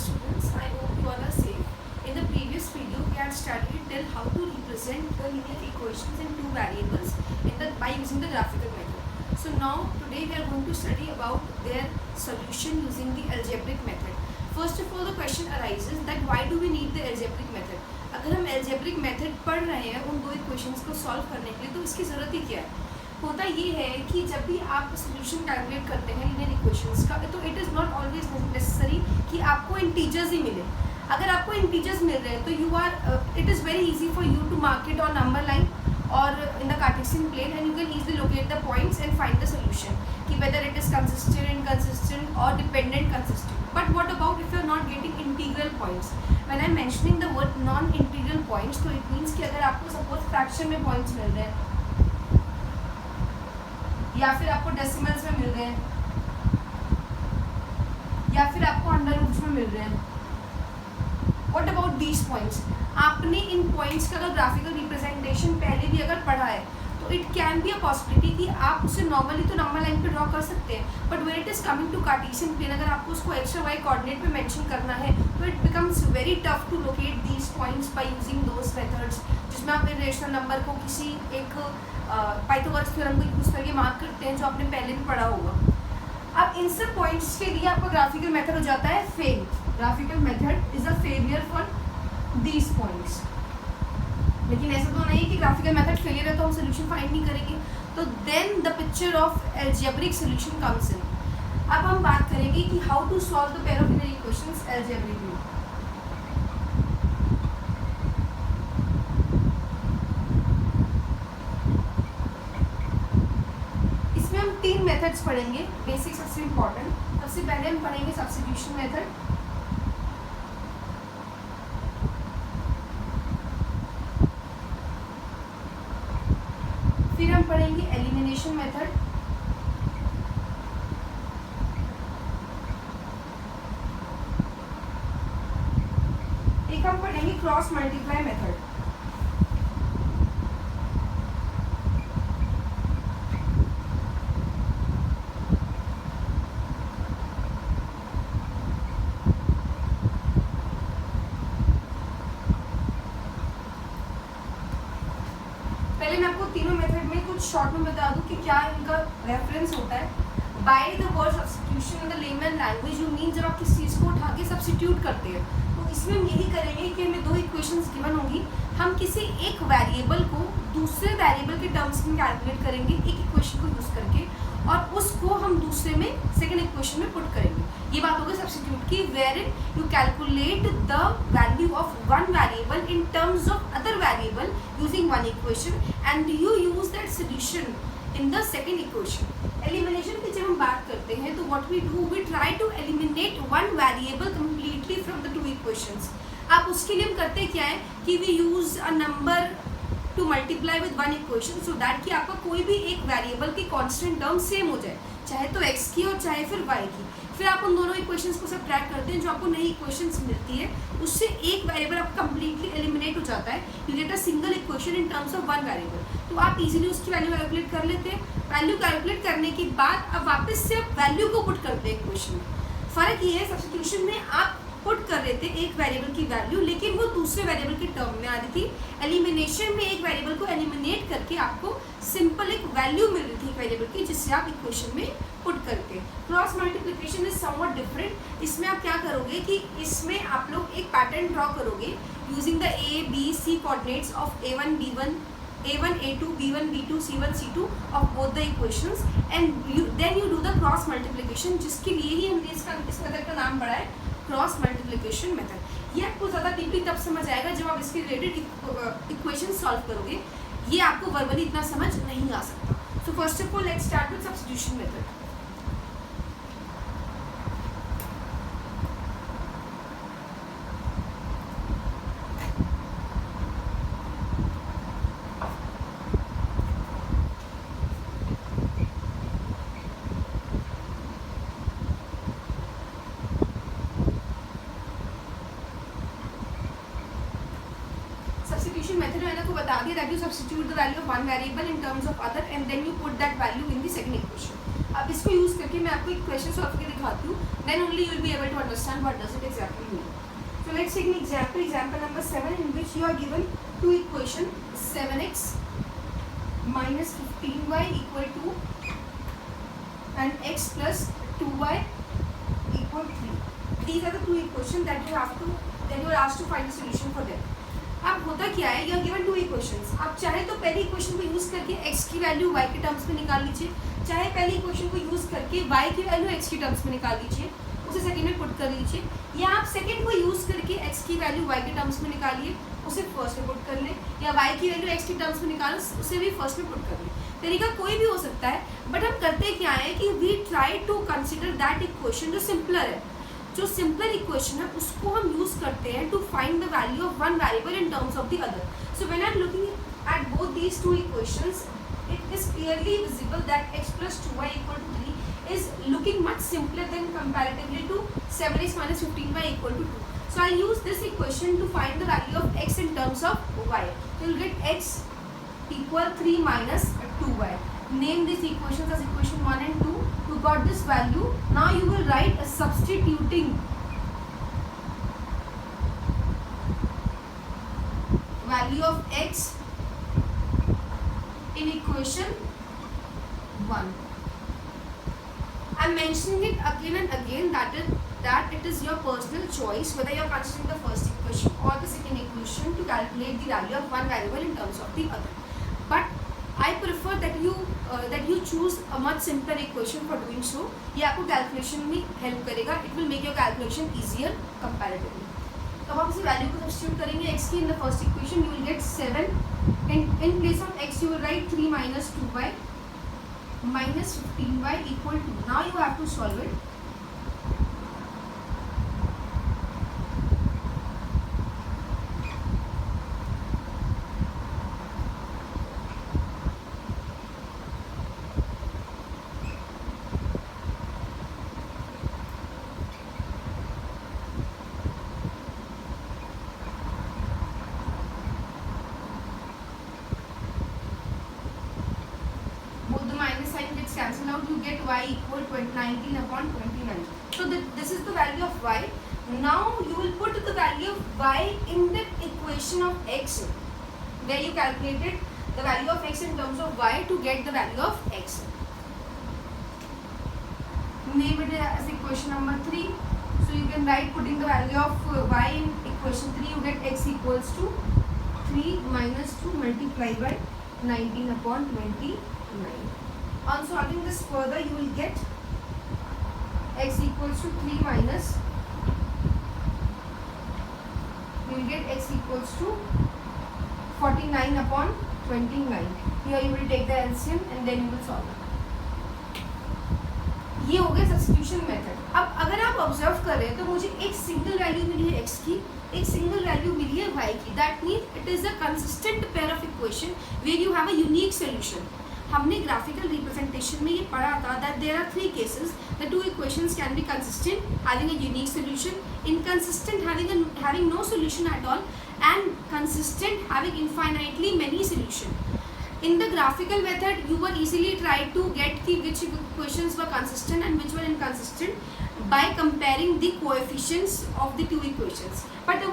students, I hope you all are safe. In the previous video, we had studied till how to represent the linear equations in two variables by using the graphical method. So now today we are going to study about their solution using the algebraic method. First of all, the question arises that why do we need the algebraic method? अगर हम algebraic method पढ़ रहे हैं उन दो equations को solve करने के लिए, तो इसकी ज़रूरत ही क्या है? होता ये है कि जब भी आप सोल्यूशन कैलकुलेट करते हैं लीनियर इक्वेशंस का, तो it is not always necessary कि आपको इंटीजर्स ही मिले. अगर आपको इंटीजर्स मिल रहे हैं तो it is very easy for you to mark it on number line और in the Cartesian plane and you can easily locate the points and find the solution कि whether it is consistent, inconsistent और dependent consistent. But what about if you are not getting integral points? When I am mentioning the word non integral points, तो it means कि अगर आपको suppose fraction में points मिल रहे हैं या फिर आपको डेसिमल्स में मिल रहे हैं या फिर आपको अंडर रूट्स में मिल रहे हैं. What about these points? आपने इन पॉइंट्स का अगर ग्राफिकल रिप्रेजेंटेशन पहले भी अगर पढ़ा है तो it can be a possibility कि आप उसे नॉर्मली तो नंबर लाइन पे ड्रॉ कर सकते हैं, but when it is coming to Cartesian plane, अगर आपको उसको एक्स और वाई कोऑर्डिनेट पे मेंशन करना है तो it becomes very tough to locate these points by using those methods जिसमें आप इरेशनल नंबर को किसी एक पाइथागोरस थ्योरम को यूज़ करके मार्क करते हैं जो आपने पहले भी पढ़ा होगा. अब इन सब पॉइंट्स के लिए आपका ग्राफिकल मेथड हो जाता है fail. Graphical method is a failure for these points. लेकिन ऐसा तो नहीं है कि ग्राफिकल मेथड फेलियर है तो हम सोल्यूशन फाइंड नहीं करेंगे. तो then the picture of algebraic solution comes in. अब हम बात करेंगे कि how to solve the pair of linear equations algebraically. तीन मेथड्स पढ़ेंगे बेसिक, सबसे इम्पॉर्टेंट. सबसे पहले हम पढ़ेंगे सब्स्टिट्यूशन मेथड, फिर हम पढ़ेंगे एलिमिनेशन मेथड, एक हम पढ़ेंगे क्रॉस मल्टीप्लाई मेथड. तीनों मेथड में कुछ शॉर्ट में बता दूं कि क्या इनका रेफरेंस होता है. By the word substitution in the layman language you mean जब आप किसी चीज़ को उठा के सब्स्टिट्यूट करते हैं, तो इसमें हम यही करेंगे कि हमें दो इक्वेशंस गिवन होंगी, हम किसी एक वेरिएबल को दूसरे वेरिएबल के टर्म्स में कैलकुलेट करेंगे एक इक्वेशन को यूज़ करके, और उसको हम दूसरे में सेकेंड इक्वेशन में पुट करेंगे. ये बात होगी सब्स्टिट्यूट की, wherein you calculate the value of one variable in terms of other variable using one equation and you use that solution in the second equation. Elimination की जब हम बात करते हैं तो what we do, we try to eliminate one variable completely from the two equations. आप उसके लिए हम करते क्या है कि we use a number to multiply with one equation so that कि आपका कोई भी एक वेरिएबल की कांस्टेंट टर्म सेम हो जाए, चाहे तो x की और चाहे फिर y की. फिर आप उन दोनों इक्वेशंस को सब्ट्रैक्ट करते हैं, जो आपको नई इक्वेशंस मिलती है उससे एक वेरिएबल आपका कंप्लीटली एलिमिनेट हो जाता है. You get a single equation in terms of one variable. तो आप इजीली उसकी वैल्यू कैलकुलेट कर लेते हैं. वैल्यू कैलकुलेट करने के बाद अब वापस से आप वैल्यू को पुट करते हैं इक्वेशन में. फ़र्क ये है, सब्स्टिट्यूशन में आप पुट कर रहे थे एक वेरिएबल की वैल्यू, लेकिन वो दूसरे वेरिएबल की टर्म में आ रही थी. एलिमिनेशन में एक वेरिएबल को एलिमिनेट करके आपको सिंपल एक वैल्यू मिल रही थी एक वेरिएबल की, जिससे आप इक्वेशन में पुट करके. Cross multiplication is somewhat different. इसमें आप क्या करोगे कि इसमें आप लोग एक पैटर्न ड्रॉ करोगे using the A-B-C coordinates of A1 B1 A1 A2 B1 B2 C1 C2 of both the equations and then you do the cross multiplication, जिसके लिए ही हमने इस मेथड का नाम बढ़ा है क्रॉस मल्टीप्लिकेशन मेथड. ये आपको ज़्यादा डीपली तब समझ आएगा जब आप इसके रिलेटेड इक्वेशन सॉल्व करोगे. ये आपको वर्बली इतना समझ नहीं आ सकता. So first of all let's start with substitution method. Method मैंने आपको बता दिया that you substitute the value of one variable in terms of other and then you put that value in the second equation. अब इसको use करके मैं आपको एक क्वेश्चन सॉल्व करके दिखाती हूँ, then only you will be able to understand what does it exactly mean. So let's take an example number 7, in which you are given two equation 7x minus 15y equal to and x plus 2y equal 3. These are the two equations that you are asked to find the solution for them. अब होता क्या है, you are given two equations. आप चाहे तो पहली equation को use करके x की वैल्यू y के टर्म्स में निकाल लीजिए, चाहे पहली इक्वेशन को यूज़ करके y की वैल्यू x की टर्म्स में निकाल लीजिए, उसे सेकंड में पुट कर लीजिए, या आप सेकंड को यूज़ करके x की वैल्यू y के टर्म्स में निकालिए, उसे फर्स्ट में पुट कर लें, या y की वैल्यू x के टर्म्स में निकाल उसे भी फर्स्ट में पुट कर लें. तरीका कोई भी हो सकता है, बट हम करते क्या है कि we try to consider that equation जो सिंपलर है, जो सिंपलर इक्वेशन है उसको हम यूज़ करते हैं to find the value of one variable in terms of the other. So when I am looking at both these two equations, it is clearly visible that x plus 2y equal to 3 is looking much simpler than comparatively to 7x minus 15y equal to 2. So I'll use this equation to find the value of x in terms of y. So you'll get x equal 3 minus 2y. Name these equations as equation 1 and 2. You got this value. Now you will write a substituting value of x in equation 1. I am mentioning it again and again that it is your personal choice whether you are considering the first equation or the second equation to calculate the value of one variable in terms of the other. But I prefer that you choose a much simpler equation for doing so. ये आपको calculation में help करेगा. It will make your calculation easier comparatively. तो अब आप इसे value को substitute करेंगे x की. In the first equation you will get 7. In place of x you will write 3 minus 2y minus 15y equal to. Now you have to solve it. Cancel out, you get y equal to 19 upon 29. So this is the value of y. Now you will put the value of y in the equation of x, where you calculated the value of x in terms of y to get the value of x. Name it as equation number 3. So you can write, putting the value of y in equation 3, you get x equals to 3 minus 2 multiplied by 19 upon 29. On solving this further, you will get x equals to 3 minus, you will get x equals to 49 upon 29. Here you will take the LCM and then you will solve it. ये हो गया substitution method. अब अगर आप observe करें तो मुझे एक सिंगल वैल्यू मिली है x की, एक सिंगल वैल्यू मिली है y की. That means it is a consistent pair of equation where you have a unique solution. हमने ग्राफिकल रिप्रेजेंटेशन में ये पढ़ा था that there are 3 cases. The two equations can be consistent having a unique solution, inconsistent having no solution at all, and consistent having infinitely many solution. In the graphical method, you will easily try to get which equations were consistent and which were inconsistent by comparing the coefficients of the two equations. But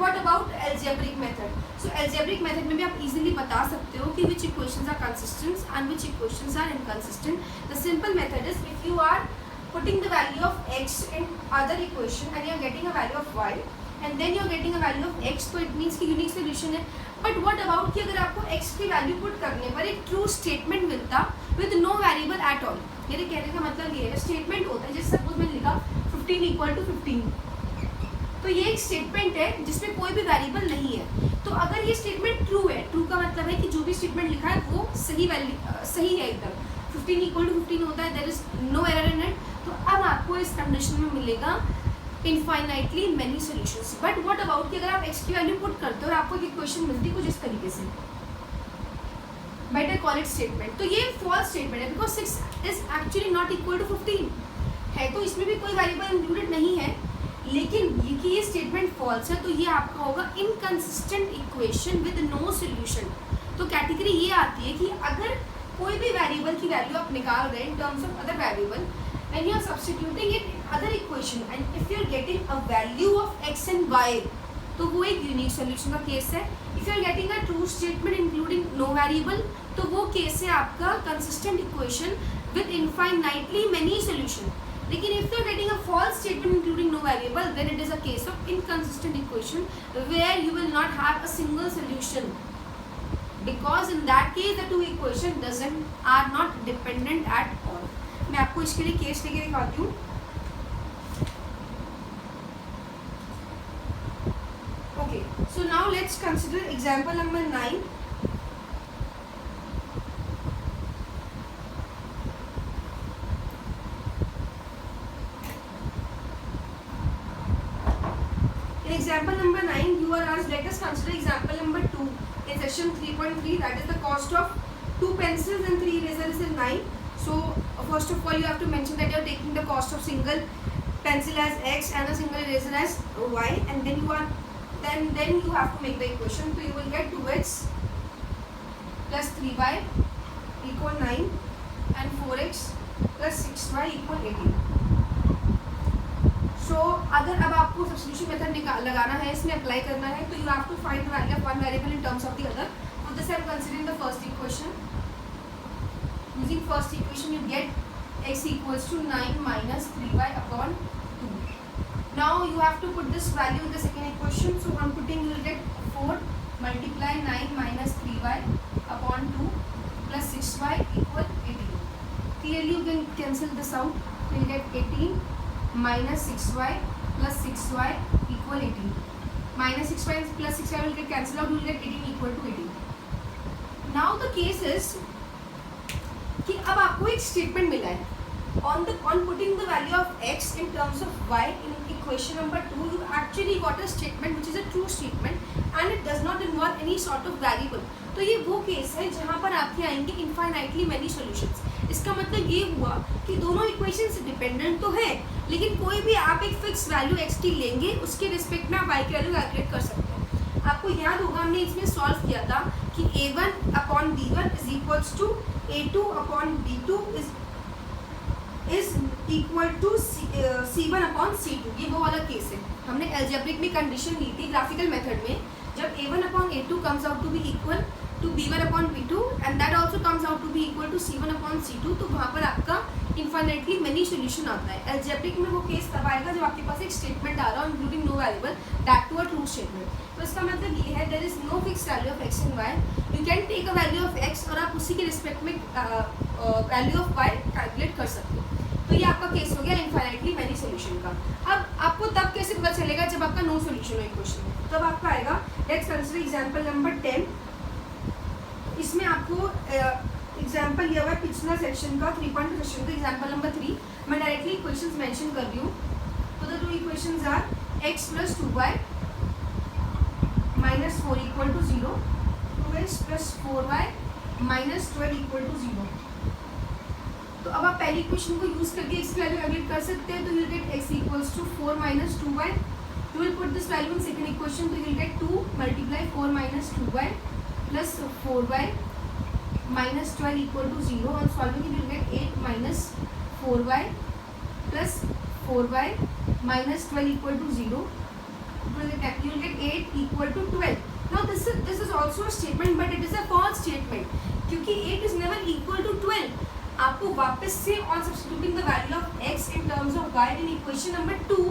what about algebraic method? So algebraic method में भी आप easily बता सकते हो कि which equations are consistent and which equations are inconsistent. The simple method is if you are putting the value of x in other equation and you are getting a value of y and then you are getting a value of x, तो it means कि unique solution है. But what about कि अगर आपको x की value put करने पर एक ट्रू स्टेटमेंट मिलता with no variable at all. मेरे कहने का मतलब ये है, स्टेटमेंट होता है जैसे सपोज मैंने लिखा 15 इक्वल टू 15, तो ये एक स्टेटमेंट है जिसमें कोई भी वेरिएबल नहीं है. तो अगर ये स्टेटमेंट ट्रू है, ट्रू का मतलब है कि जो भी स्टेटमेंट लिखा है वो सही है एकदम. 15 इक्वल टू 15 होता है, there is no error in it. तो अब आपको इस कंडीशन में मिलेगा infinitely many solutions. But what about कि अगर आप x की वैल्यू पुट करते हो और आपको एक इक्वेशन मिलती कुछ इस तरीके से, बेटर कॉल इट स्टेटमेंट. तो ये फॉल्स स्टेटमेंट है because 6 is actually not equal to 15 है, तो इसमें भी कोई वेरिएबल इंक्लूडेड नहीं है. लेकिन ये स्टेटमेंट फॉल्स है, तो ये आपका होगा inconsistent equation with no solution. तो कैटेगरी ये आती है कि अगर कोई भी वेरिएबल की वैल्यू आप निकाल रहे हैं इन terms of other variable, when you are substituting it in other equation and if you are getting a value of x and y, तो वो एक यूनिक सोल्यूशन का केस है. If you are getting a true statement including no variable, तो वो case है आपका consistent equation with infinitely many solution. लेकिन if you are getting a false statement including no variable, then it is a case of inconsistent equation where you will not have a single solution, because in that case the two equation are not dependent at all. मैं आपको इसके लिए case लेके दिखाती हूँ. Okay, so now let's consider example number 9. In example number 9, you are asked, let us consider example number 2 in section 3.3, that is the cost of 2 pencils and 3 erasers is 9. So first of all you have to mention that you are taking the cost of single pencil as x and a single eraser as y, and then you have to make the equation. So you will get 2x plus 3y equal 9 and 4x plus 6y equal 18. So अगर अब आपको substitution method लगाना है, इसमें apply करना है, तो you have to find the value of one variable in terms of the other. So this I am considering the first equation. Using first equation you get x equals to 9 minus 3y upon 2. Now you have to put this value in the second equation. So I'm putting, you will get 4 multiply 9 minus 3y upon 2 plus 6y equal 18. Clearly you can cancel this out. You will get 18 minus 6y plus 6y equal 18. Minus 6y plus 6y will get cancelled out. You will get 18 equal to 18. Now the case is कि अब आपको एक statement मिला है. On putting the value of x in terms of y in equation number 2, you actually got a statement which is a true statement and it does not involve any sort of variable. तो ये वो case है जहाँ पर आपके आएंगे infinitely many solutions. इसका मतलब ये हुआ कि दोनों इक्वेशंस डिपेंडेंट तो है, लेकिन कोई भी आप एक फिक्स वैल्यू x t लेंगे, उसके रिस्पेक्ट में आप y की वैल्यू कैलकुलेट कर सकते हैं. आपको याद होगा हमने इसमें सॉल्व किया था कि a1 upon b1 is equals to a2 upon b2 is equal to c1 upon c2. ये वो वाला केस है. हमने एल्जेब्रिक में कंडीशन ली थी ग्राफिकल मेथड में, जब a1 upon a2 comes out to be equal to b1 upon b2 and that also comes out to be equal to c1 upon c2, तो वहाँ पर आपका इनफाइनाइटली मेनी सोल्यूशन आता है. एल्जेब्रिक में वो केस तब आएगा जब आपके पास एक स्टेटमेंट आ रहा है including no variable, that to a true statement. तो इसका मतलब ये है there is no fix value of x and y. You can take a value of x और आप उसी के रिस्पेक्ट में वैल्यू ऑफ y कैलकुलेट कर सकते हो. तो ये आपका केस हो गया इनफाइनाइटली मैनी सोल्यूशन का. अब आपको तब कैसे पता चलेगा जब आपका नो सोल्यूशन हो इक्वेशन में, तब आपका आएगा. Let's consider example number 10. इसमें आपको एग्जांपल लिया हुआ है पिछला सेक्शन का 3.2 सेक्शन का एग्जांपल नंबर 3. मैं डायरेक्टली इक्वेशंस मेंशन कर रही हूँ. तो the two equations are x plus 2y minus 4 equal to 0, 2x plus 4y minus 12 equal to 0. तो अब आप पहली इक्वेशन को यूज करके x की वैल्यू कैलकुलेट कर सकते हैं. तो you will get x equals to 4 minus 2y. You will put this value in second equation. So you will get 2 multiply 4 minus 2y plus 4y minus 12 equal to 0. On solving it, you will get 8 minus 4y plus 4y minus 12 equal to 0. You will get 8 equal to 12. Now this is also a statement, but it is a false statement क्योंकि 8 is never equal to 12. आपको वापस से on substituting the value of x in terms of y in equation number 2,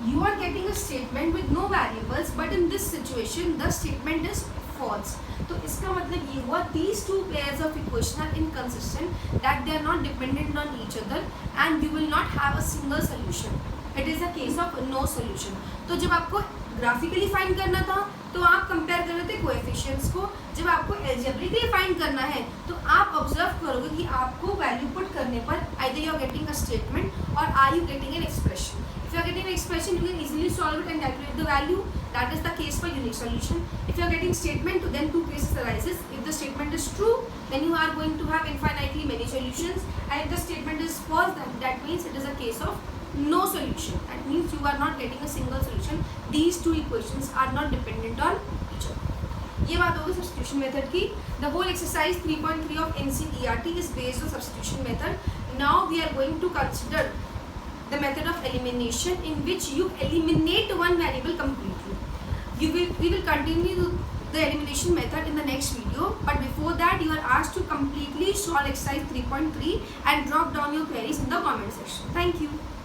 you are getting a statement with no variables, but in this situation the statement is false. तो इसका मतलब ये हुआ these two pairs of equation are inconsistent, that they are not dependent on each other and you will not have a single solution. It is a case of no solution. तो जब आपको graphically find करना था तो आप compare कर रहे थे कोएफिशिएंट्स को. जब आपको एल्जेब्रिकली फाइंड करना है तो आप ऑब्जर्व करोगे कि आपको वैल्यू पुट करने पर either you are getting a statement or are you getting an expression. If you are getting an expression, you can easily solve it and calculate the value. That is the case for unique solution. If you are getting statement, then two cases arises. If the statement is true, then you are going to have infinitely many solutions, and if the statement is false, that means it is a case of no solution. That means you are not getting a single solution. These two equations are not dependent on each other. ये बात होगी substitution method की. The whole exercise 3.3 of NCERT is based on substitution method. Now we are going to consider the method of elimination, in which you eliminate one variable completely. We will continue the elimination method in the next video, but before that you are asked to completely solve exercise 3.3 and drop down your queries in the comment section. Thank you.